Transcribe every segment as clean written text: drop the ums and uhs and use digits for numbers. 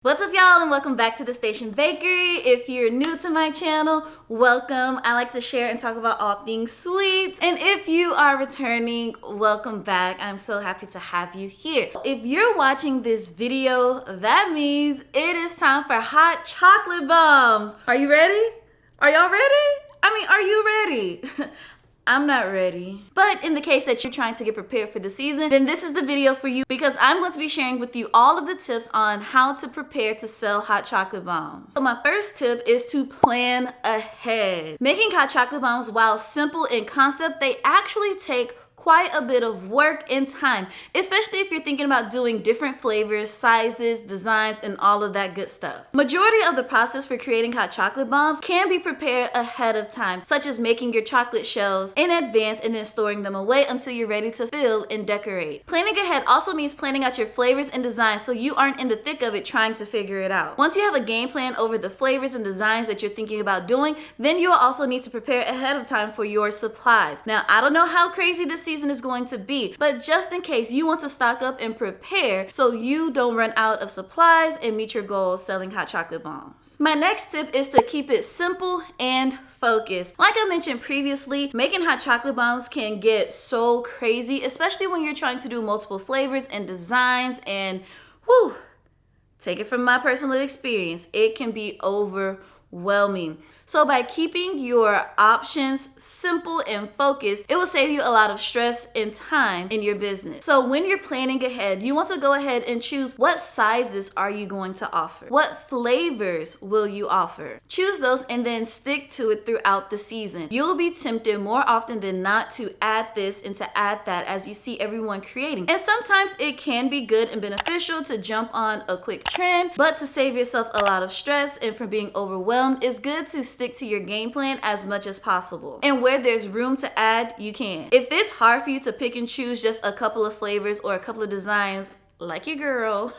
What's up, y'all, and welcome back to the Station Bakery. If you're new to my channel, welcome. I like to share and talk about all things sweets. And if you are returning, welcome back. I'm so happy to have you here. If you're watching this video, that means it is time for hot chocolate bombs. Are you ready? Are y'all ready? Are you ready? I'm not ready. But in the case that you're trying to get prepared for the season, then this is the video for you because I'm going to be sharing with you all of the tips on how to prepare to sell hot chocolate bombs. So my first tip is to plan ahead. Making hot chocolate bombs, while simple in concept, they actually take quite a bit of work and time, especially if you're thinking about doing different flavors, sizes, designs, and all of that good stuff. Majority of the process for creating hot chocolate bombs can be prepared ahead of time, such as making your chocolate shells in advance and then storing them away until you're ready to fill and decorate. Planning ahead also means planning out your flavors and designs so you aren't in the thick of it trying to figure it out. Once you have a game plan over the flavors and designs that you're thinking about doing, then you will also need to prepare ahead of time for your supplies. Now, I don't know how crazy this season is going to be, but just in case, you want to stock up and prepare so you don't run out of supplies and meet your goals selling hot chocolate bombs. My next tip is to keep it simple and focused. Like I mentioned previously, making hot chocolate bombs can get so crazy, especially when you're trying to do multiple flavors and designs, and whew, take it from my personal experience, it can be overwhelming. So by keeping your options simple and focused, it will save you a lot of stress and time in your business. So when you're planning ahead, you want to go ahead and choose what sizes are you going to offer? What flavors will you offer? Choose those and then stick to it throughout the season. You'll be tempted more often than not to add this and to add that as you see everyone creating. And sometimes it can be good and beneficial to jump on a quick trend, but to save yourself a lot of stress and from being overwhelmed, it's good to stick to your game plan as much as possible. And where there's room to add, you can. If it's hard for you to pick and choose just a couple of flavors or a couple of designs, like your girl,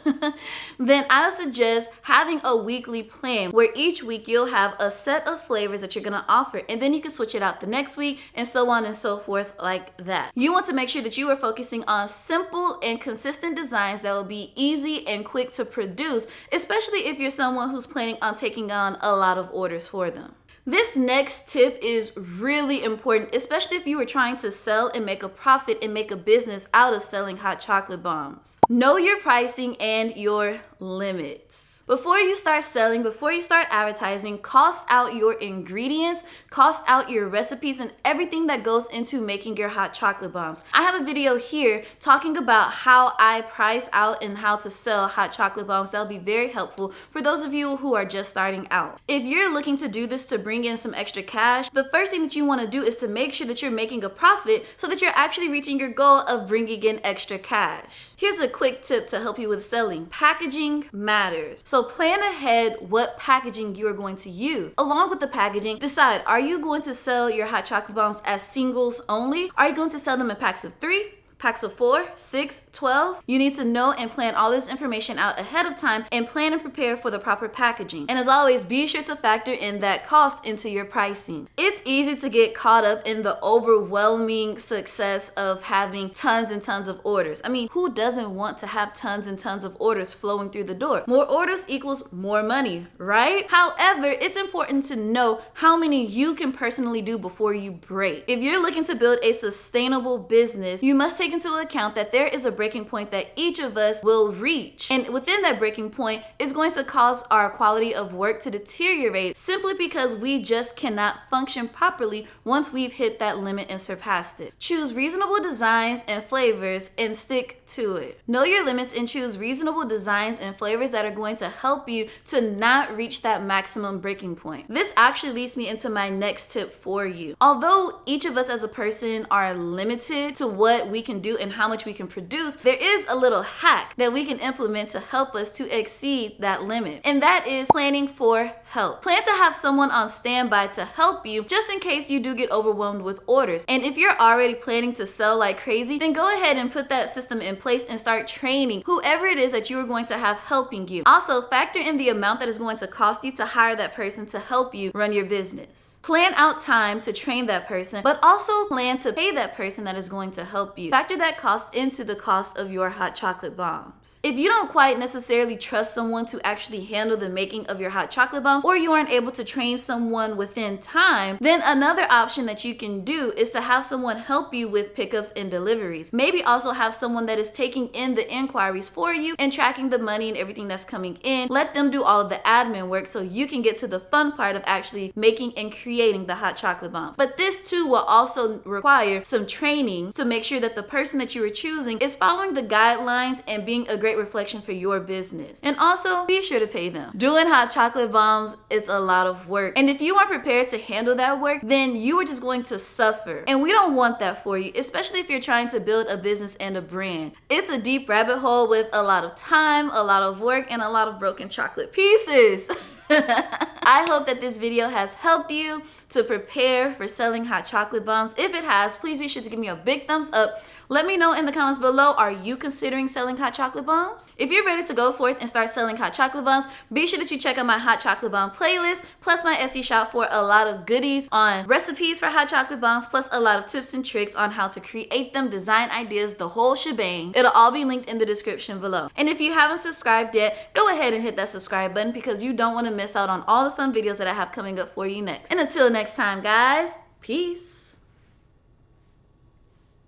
then I would suggest having a weekly plan where each week you'll have a set of flavors that you're gonna offer, and then you can switch it out the next week and so on and so forth like that. You want to make sure that you are focusing on simple and consistent designs that will be easy and quick to produce, especially if you're someone who's planning on taking on a lot of orders for them. This next tip is really important, especially if you were trying to sell and make a profit and make a business out of selling hot chocolate bombs. Know your pricing and your limits. Before you start selling, before you start advertising, cost out your ingredients, cost out your recipes, and everything that goes into making your hot chocolate bombs. I have a video here talking about how I price out and how to sell hot chocolate bombs. That'll be very helpful for those of you who are just starting out. If you're looking to do this to bring in some extra cash, the first thing that you want to do is to make sure that you're making a profit so that you're actually reaching your goal of bringing in extra cash. Here's a quick tip to help you with selling. Packaging matters. So plan ahead what packaging you are going to use. Along with the packaging, decide, are you going to sell your hot chocolate bombs as singles only? Are you going to sell them in packs of 3? Packs of 4, 6, 12. You need to know and plan all this information out ahead of time and plan and prepare for the proper packaging. And as always, be sure to factor in that cost into your pricing. It's easy to get caught up in the overwhelming success of having tons and tons of orders. Who doesn't want to have tons and tons of orders flowing through the door? More orders equals more money, right? However, it's important to know how many you can personally do before you break. If you're looking to build a sustainable business, you must take into account that there is a breaking point that each of us will reach. And within that breaking point is going to cause our quality of work to deteriorate simply because we just cannot function properly once we've hit that limit and surpassed it. Choose reasonable designs and flavors and stick to it. Know your limits and choose reasonable designs and flavors that are going to help you to not reach that maximum breaking point. This actually leads me into my next tip for you. Although each of us as a person are limited to what we can do and how much we can produce, there is a little hack that we can implement to help us to exceed that limit. And that is planning for help. Plan to have someone on standby to help you just in case you do get overwhelmed with orders. And if you're already planning to sell like crazy, then go ahead and put that system in place and start training whoever it is that you are going to have helping you. Also, factor in the amount that is going to cost you to hire that person to help you run your business. Plan out time to train that person, but also plan to pay that person that is going to help you. Factor that cost into the cost of your hot chocolate bombs. If you don't quite necessarily trust someone to actually handle the making of your hot chocolate bombs, or you aren't able to train someone within time, then another option that you can do is to have someone help you with pickups and deliveries. Maybe also have someone that is taking in the inquiries for you and tracking the money and everything that's coming in. Let them do all of the admin work so you can get to the fun part of actually making and creating the hot chocolate bombs. But this too will also require some training to make sure that the person that you are choosing is following the guidelines and being a great reflection for your business. And also be sure to pay them. Doing hot chocolate bombs, it's a lot of work. And if you aren't prepared to handle that work, then you are just going to suffer. And we don't want that for you, especially if you're trying to build a business and a brand. It's a deep rabbit hole with a lot of time, a lot of work, and a lot of broken chocolate pieces. I hope that this video has helped you to prepare for selling hot chocolate bombs. If it has, please be sure to give me a big thumbs up. Let me know in the comments below, are you considering selling hot chocolate bombs? If you're ready to go forth and start selling hot chocolate bombs, be sure that you check out my hot chocolate bomb playlist, plus my Etsy shop for a lot of goodies on recipes for hot chocolate bombs, plus a lot of tips and tricks on how to create them, design ideas, the whole shebang. It'll all be linked in the description below. And if you haven't subscribed yet, go ahead and hit that subscribe button because you don't want to miss out on all the fun videos that I have coming up for you next. And until next time, guys, peace.